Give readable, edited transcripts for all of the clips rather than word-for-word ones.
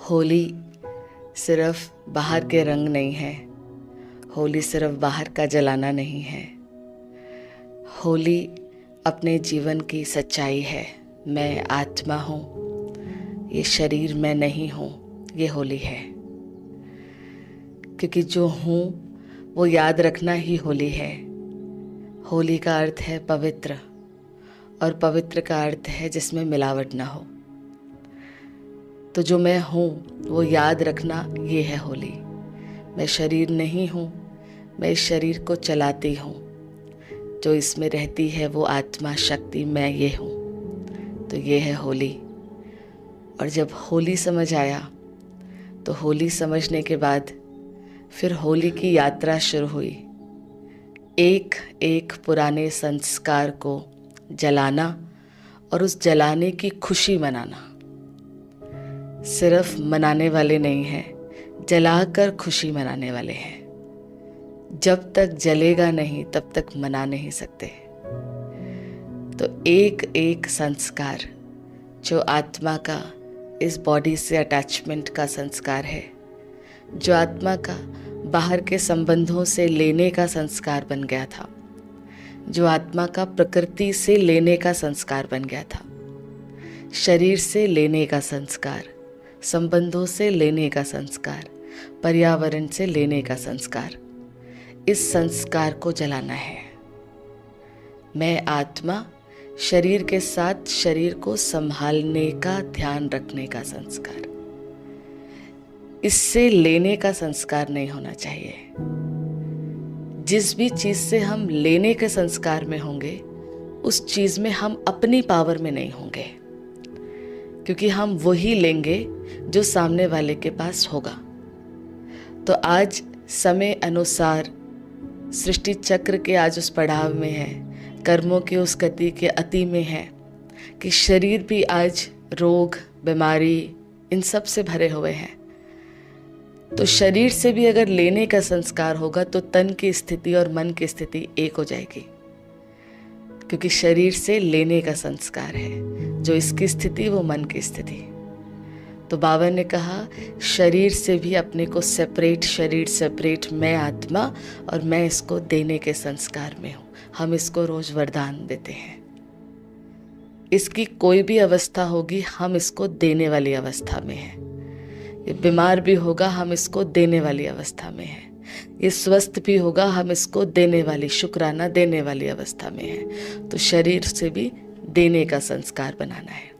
होली सिर्फ बाहर के रंग नहीं है, होली सिर्फ बाहर का जलाना नहीं है। होली अपने जीवन की सच्चाई है। मैं आत्मा हूँ, ये शरीर मैं नहीं हूँ, ये होली है। क्योंकि जो हूँ वो याद रखना ही होली है। होली का अर्थ है पवित्र, और पवित्र का अर्थ है जिसमें मिलावट ना हो। तो जो मैं हूँ वो याद रखना, ये है होली। मैं शरीर नहीं हूँ, मैं इस शरीर को चलाती हूँ। जो इसमें रहती है वो आत्मा शक्ति, मैं ये हूँ। तो ये है होली। और जब होली समझ आया तो होली समझने के बाद फिर होली की यात्रा शुरू हुई। एक एक पुराने संस्कार को जलाना और उस जलाने की खुशी मनाना। सिर्फ मनाने वाले नहीं हैं, जलाकर खुशी मनाने वाले हैं। जब तक जलेगा नहीं तब तक मना नहीं सकते। तो एक एक संस्कार जो आत्मा का इस बॉडी से अटैचमेंट का संस्कार है, जो आत्मा का बाहर के संबंधों से लेने का संस्कार बन गया था, जो आत्मा का प्रकृति से लेने का संस्कार बन गया था, शरीर से लेने का संस्कार, संबंधों से लेने का संस्कार, पर्यावरण से लेने का संस्कार, इस संस्कार को जलाना है। मैं आत्मा शरीर के साथ शरीर को संभालने का, ध्यान रखने का संस्कार, इससे लेने का संस्कार नहीं होना चाहिए। जिस भी चीज से हम लेने के संस्कार में होंगे, उस चीज में हम अपनी पावर में नहीं होंगे, क्योंकि हम वही लेंगे जो सामने वाले के पास होगा। तो आज समय अनुसार सृष्टि चक्र के आज उस पड़ाव में है, कर्मों के उस गति के अति में है कि शरीर भी आज रोग, बीमारी, इन सब से भरे हुए हैं। तो शरीर से भी अगर लेने का संस्कार होगा तो तन की स्थिति और मन की स्थिति एक हो जाएगी, क्योंकि शरीर से लेने का संस्कार है। जो इसकी स्थिति वो मन की स्थिति। तो बाबा ने कहा शरीर से भी अपने को सेपरेट, शरीर सेपरेट, मैं आत्मा और मैं इसको देने के संस्कार में हूँ। हम इसको रोज वरदान देते हैं। इसकी कोई भी अवस्था होगी, हम इसको देने वाली अवस्था में हैं। ये बीमार भी होगा, हम इसको देने वाली अवस्था में हैं। ये स्वस्थ भी होगा, हम इसको देने वाली, शुक्राना देने वाली अवस्था में हैं। तो शरीर से भी देने का संस्कार बनाना है।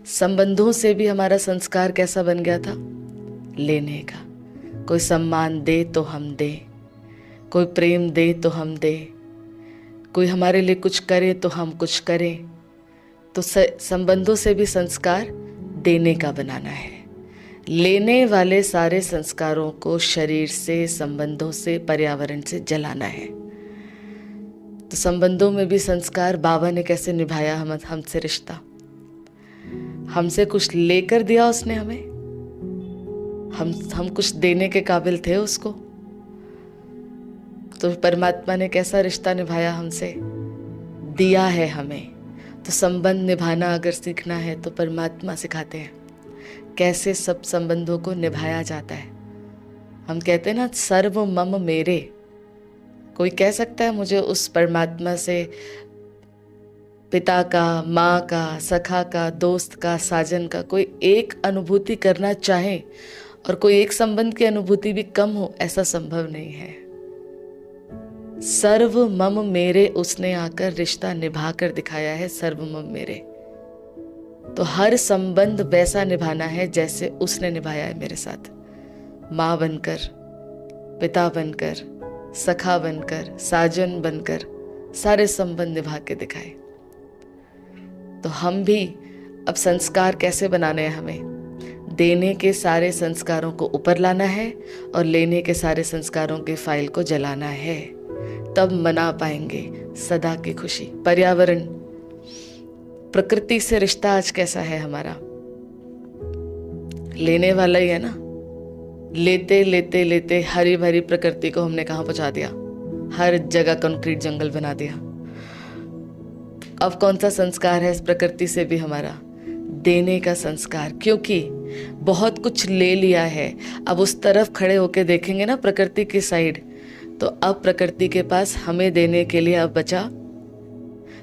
संबंधों से भी हमारा संस्कार कैसा बन गया था? लेने का। कोई सम्मान दे तो हम दे, कोई प्रेम दे तो हम दे, कोई हमारे लिए कुछ करे तो हम कुछ करें। तो संबंधों से भी संस्कार देने का बनाना है। लेने वाले सारे संस्कारों को शरीर से, संबंधों से, पर्यावरण से जलाना है। तो संबंधों में भी संस्कार बाबा ने कैसे निभाया हमसे रिश्ता। हमसे कुछ लेकर दिया उसने हमें, हम कुछ देने के काबिल थे उसको। तो परमात्मा ने कैसा रिश्ता निभाया हमसे, दिया है हमें। तो संबंध निभाना अगर सीखना है तो परमात्मा सिखाते हैं कैसे सब संबंधों को निभाया जाता है। हम कहते हैं ना, सर्व मम मेरे। कोई कह सकता है मुझे उस परमात्मा से पिता का, माँ का, सखा का, दोस्त का, साजन का कोई एक अनुभूति करना चाहे और कोई एक संबंध की अनुभूति भी कम हो, ऐसा संभव नहीं है। सर्व मम मेरे उसने आकर रिश्ता निभा कर दिखाया है। सर्व मम मेरे। तो हर संबंध वैसा निभाना है जैसे उसने निभाया है मेरे साथ। माँ बनकर, पिता बनकर, सखा बनकर, साजन बनकर सारे संबंध निभा के दिखाए। तो हम भी अब संस्कार कैसे बनाने हैं? हमें देने के सारे संस्कारों को ऊपर लाना है और लेने के सारे संस्कारों के फाइल को जलाना है। तब मना पाएंगे सदा की खुशी। पर्यावरण, प्रकृति से रिश्ता आज कैसा है हमारा? लेने वाला ही है ना। लेते लेते लेते हरी भरी प्रकृति को हमने कहाँ पहुंचा दिया? हर जगह कंक्रीट जंगल बना दिया। अब कौन सा संस्कार है इस प्रकृति से भी हमारा? देने का संस्कार। क्योंकि बहुत कुछ ले लिया है। अब उस तरफ खड़े होके देखेंगे ना प्रकृति की साइड, तो अब प्रकृति के पास हमें देने के लिए अब बचा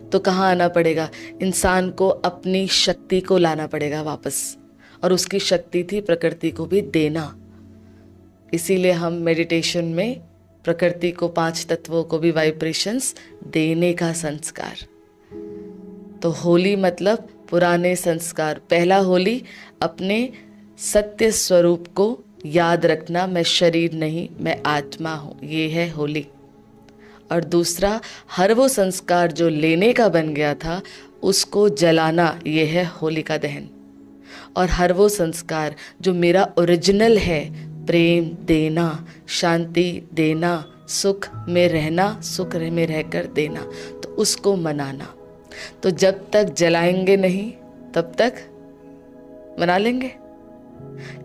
तो कहाँ आना पड़ेगा? इंसान को अपनी शक्ति को लाना पड़ेगा वापस, और उसकी शक्ति थी प्रकृति को भी देना। इसीलिए हम मेडिटेशन में प्रकृति को, 5 तत्वों को भी वाइब्रेशंस देने का संस्कार। तो होली मतलब पुराने संस्कार। पहला होली, अपने सत्य स्वरूप को याद रखना, मैं शरीर नहीं, मैं आत्मा हूँ, ये है होली। और दूसरा, हर वो संस्कार जो लेने का बन गया था उसको जलाना, ये है होलिका दहन। और हर वो संस्कार जो मेरा ओरिजिनल है, प्रेम देना, शांति देना, सुख में रहना, सुख में रहकर देना, तो उसको मनाना। तो जब तक जलाएंगे नहीं तब तक मना लेंगे।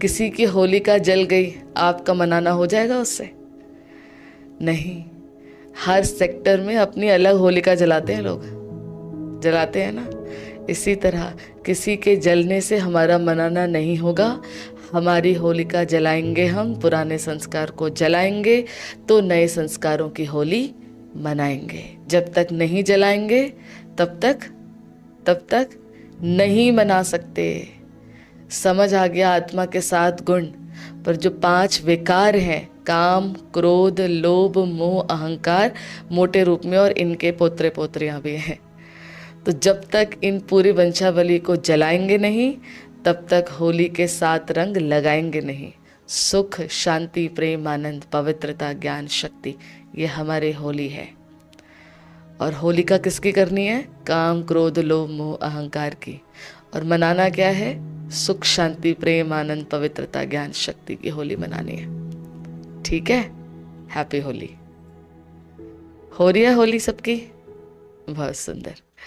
किसी की होलिका जल गई, आपका मनाना हो जाएगा उससे? नहीं। हर सेक्टर में अपनी अलग होलिका जलाते हैं लोग, जलाते हैं ना। इसी तरह किसी के जलने से हमारा मनाना नहीं होगा। हमारी होलिका जलाएंगे हम, पुराने संस्कार को जलाएंगे तो नए संस्कारों की होली मनाएंगे। जब तक नहीं जलाएंगे तब तक नहीं मना सकते। समझ आ गया आत्मा के 7 गुण, पर जो 5 विकार हैं, काम, क्रोध, लोभ, मोह, अहंकार, मोटे रूप में, और इनके पोतरे पोतरियां भी हैं। तो जब तक इन पूरी वंशावली को जलाएंगे नहीं तब तक होली के 7 रंग लगाएंगे नहीं। सुख, शांति, प्रेम, आनंद, पवित्रता, ज्ञान, शक्ति, ये हमारे होली है। और होलिका किसकी करनी है? काम, क्रोध, लोभ, मोह, अहंकार की। और मनाना क्या है? सुख, शांति, प्रेम, आनंद, पवित्रता, ज्ञान, शक्ति की होली मनानी है। ठीक है? हैप्पी होली। हो रही है होली सबकी? बहुत सुंदर।